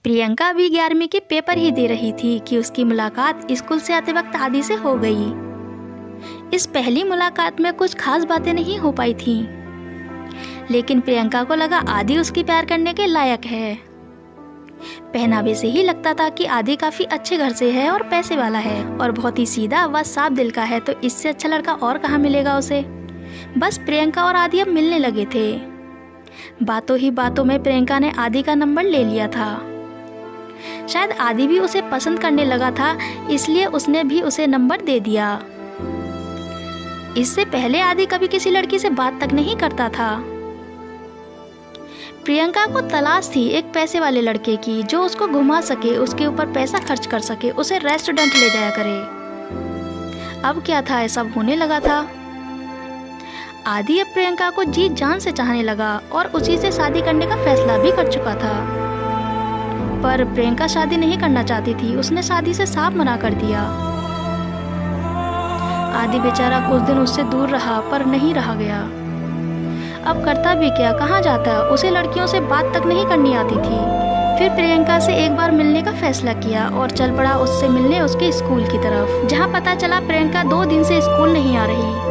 प्रियंका अभी 11वीं के पेपर ही दे रही थी कि उसकी मुलाकात स्कूल से आते वक्त आदि से हो गई। इस पहली मुलाकात में कुछ खास बातें नहीं हो पाई थीं, लेकिन प्रियंका को लगा आदि उसकी प्यार करने के लायक है। पहनावे से ही लगता था कि आदि काफी अच्छे घर से है और पैसे वाला है और बहुत ही सीधा व साफ दिल का है, तो इससे अच्छा लड़का और कहाँ मिलेगा उसे। बस प्रियंका और आदि अब मिलने लगे थे। बातों ही बातों में प्रियंका ने आदि का नंबर ले लिया था। शायद आदि भी उसे पसंद करने लगा था, इसलिए उसने भी उसे नंबर दे दिया। इससे पहले आदि कभी किसी लड़की से बात तक नहीं करता था। प्रियंका को तलाश थी एक पैसे वाले लड़के की, जो उसको घुमा सके, उसके ऊपर पैसा खर्च कर सके, उसे रेस्टोरेंट ले जाया करे। अब क्या था, ऐसा होने लगा था। आदि अब प्रियंका को जी जान से चाहने लगा और उसी से शादी करने का फैसला भी कर चुका था। पर प्रियंका शादी नहीं करना चाहती थी, उसने शादी से साफ मना कर दिया। आदि बेचारा कुछ दिन उससे दूर रहा, पर नहीं रहा गया। अब करता भी क्या, कहाँ जाता, उसे लड़कियों से बात तक नहीं करनी आती थी। फिर प्रियंका से एक बार मिलने का फैसला किया और चल पड़ा उससे मिलने उसके स्कूल की तरफ, जहाँ पता चला प्रियंका 2 दिन से स्कूल नहीं आ रही।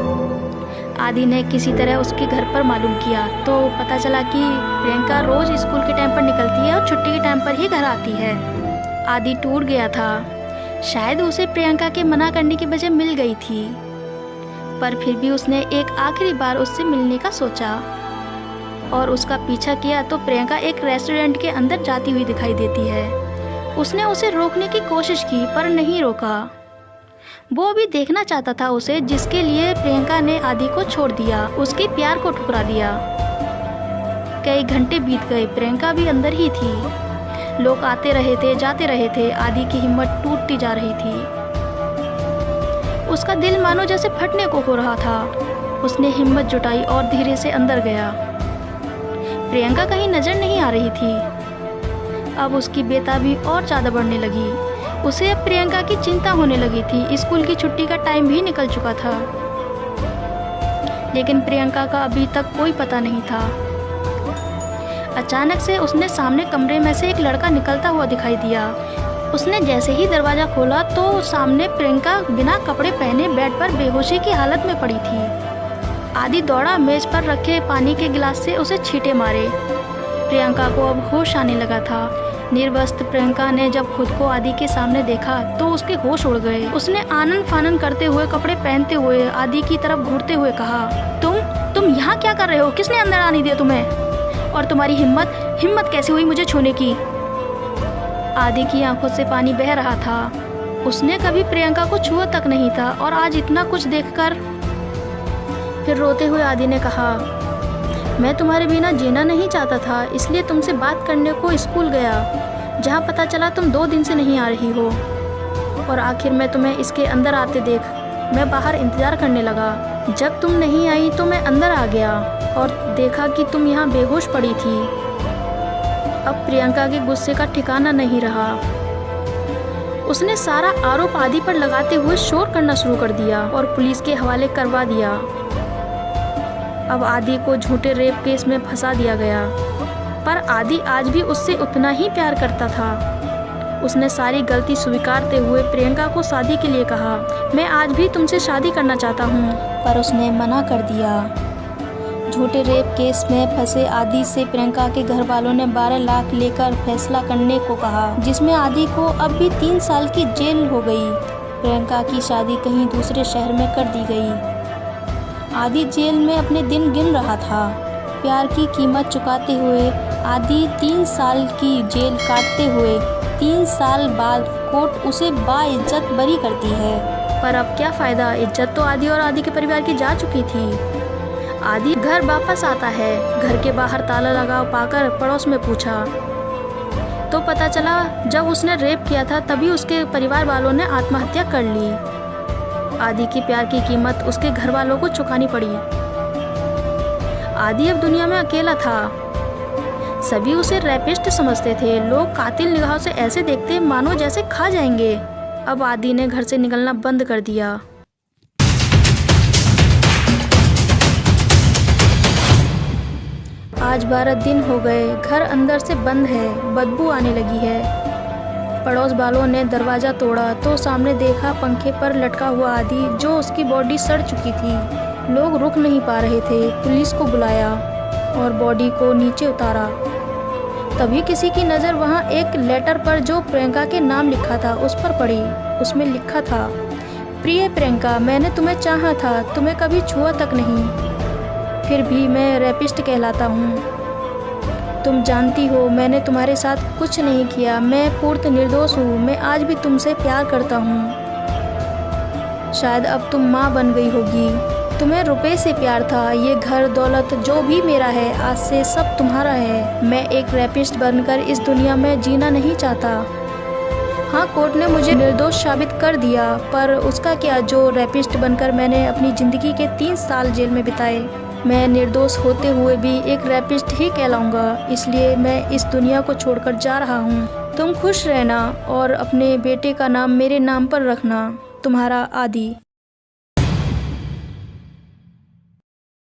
आदि ने किसी तरह उसके घर पर मालूम किया तो पता चला कि प्रियंका रोज स्कूल के टाइम पर निकलती है और छुट्टी के टाइम पर ही घर आती है। आदि टूट गया था। शायद उसे प्रियंका के मना करने की वजह मिल गई थी, पर फिर भी उसने एक आखिरी बार उससे मिलने का सोचा और उसका पीछा किया तो प्रियंका एक रेस्टोरेंट के अंदर जाती हुई दिखाई देती है। उसने उसे रोकने की कोशिश की पर नहीं रोका। वो भी देखना चाहता था उसे, जिसके लिए प्रियंका ने आदि को छोड़ दिया, उसके प्यार को ठुकरा दिया। कई घंटे बीत गए, प्रियंका भी अंदर ही थी। लोग आते रहे थे, जाते रहे थे। आदि की हिम्मत टूटती जा रही थी। उसका दिल मानो जैसे फटने को हो रहा था। उसने हिम्मत जुटाई और धीरे से अंदर गया। प्रियंका कहीं नजर नहीं आ रही थी। अब उसकी बेताबी और ज्यादा बढ़ने लगी। उसे अब प्रियंका की चिंता होने लगी थी। स्कूल की छुट्टी का टाइम भी निकल चुका था, लेकिन प्रियंका का अभी तक कोई पता नहीं था। अचानक से उसने सामने कमरे में से एक लड़का निकलता हुआ दिखाई दिया। उसने जैसे ही दरवाजा खोला तो सामने प्रियंका बिना कपड़े पहने बेड पर बेहोशी की हालत में पड़ी थी। आदि दौड़ा, मेज पर रखे पानी के गिलास से उसे छींटे मारे। प्रियंका को अब होश आने लगा था। निर्वस्त्र प्रियंका ने जब खुद को आदि के सामने देखा तो उसके होश उड़ गए। उसने आनन फानन करते हुए, कपड़े पहनते हुए आदि की तरफ घूरते हुए कहा, तुम यहाँ क्या कर रहे हो? किसने अंदर आने दिया तुम्हें? और तुम्हारी हिम्मत कैसे हुई मुझे छूने की? आदि की आंखों से पानी बह रहा था। उसने कभी प्रियंका को छुआ तक नहीं था और आज इतना कुछ देखकर। फिर रोते हुए आदि ने कहा, मैं तुम्हारे बिना जीना नहीं चाहता था, इसलिए तुमसे बात करने को स्कूल गया, जहाँ पता चला तुम 2 दिन से नहीं आ रही हो। और आखिर में तुम्हें इसके अंदर आते देख मैं बाहर इंतजार करने लगा। जब तुम नहीं आई तो मैं अंदर आ गया और देखा कि तुम यहाँ बेहोश पड़ी थी। अब प्रियंका के गुस्से का ठिकाना नहीं रहा। उसने सारा आरोप आदि पर लगाते हुए शोर करना शुरू कर दिया और पुलिस के हवाले करवा दिया। अब आदि को झूठे रेप केस में फंसा दिया गया, पर आदि आज भी उससे उतना ही प्यार करता था। उसने सारी गलती स्वीकारते हुए प्रियंका को शादी के लिए कहा, मैं आज भी तुमसे शादी करना चाहता हूँ, पर उसने मना कर दिया। झूठे रेप केस में फंसे आदि से प्रियंका के घर वालों ने 12 लाख लेकर फैसला करने को कहा, जिसमें आदि को अब भी 3 साल की जेल हो गई। प्रियंका की शादी कहीं दूसरे शहर में कर दी गई। आदि जेल में अपने दिन गिन रहा था। प्यार की कीमत चुकाते हुए आदि 3 साल की जेल काटते हुए 3 साल बाद कोर्ट उसे बाइज्जत बरी करती है। पर अब क्या फ़ायदा, इज्जत तो आदि और आदि के परिवार की जा चुकी थी। आदि घर वापस आता है। घर के बाहर ताला लगा पाकर पड़ोस में पूछा तो पता चला जब उसने रेप किया था तभी उसके परिवार वालों ने आत्महत्या कर ली। आदि की प्यार की कीमत उसके घर वालों को चुकानी पड़ी। आदि अब दुनिया में अकेला था। सभी उसे रैपिस्ट समझते थे। लोग कातिल निगाहों से ऐसे देखते मानो जैसे खा जाएंगे। अब आदि ने घर से निकलना बंद कर दिया। आज 12 दिन हो गए, घर अंदर से बंद है, बदबू आने लगी है। पड़ोस वालों ने दरवाज़ा तोड़ा तो सामने देखा पंखे पर लटका हुआ आदि, जो उसकी बॉडी सड़ चुकी थी। लोग रुक नहीं पा रहे थे, पुलिस को बुलाया और बॉडी को नीचे उतारा। तभी किसी की नज़र वहाँ एक लेटर पर जो प्रियंका के नाम लिखा था उस पर पड़ी। उसमें लिखा था, प्रिय प्रियंका, मैंने तुम्हें चाहा था, तुम्हें कभी छुआ तक नहीं, फिर भी मैं रेपिस्ट कहलाता हूँ। तुम जानती हो मैंने तुम्हारे साथ कुछ नहीं किया, मैं पूर्ण निर्दोष हूँ, मैं आज भी तुमसे प्यार करता हूँ। शायद अब तुम माँ बन गई होगी, तुम्हें रुपए से प्यार था, ये घर दौलत जो भी मेरा है आज से सब तुम्हारा है। मैं एक रेपिस्ट बनकर इस दुनिया में जीना नहीं चाहता। हाँ, कोर्ट ने मुझे निर्दोष साबित कर दिया, पर उसका क्या जो रेपिस्ट बनकर मैंने अपनी ज़िंदगी के 3 साल जेल में बिताए। मैं निर्दोष होते हुए भी एक रेपिस्ट ही कहलाऊंगा, इसलिए मैं इस दुनिया को छोड़कर जा रहा हूँ। तुम खुश रहना और अपने बेटे का नाम मेरे नाम पर रखना। तुम्हारा आदि।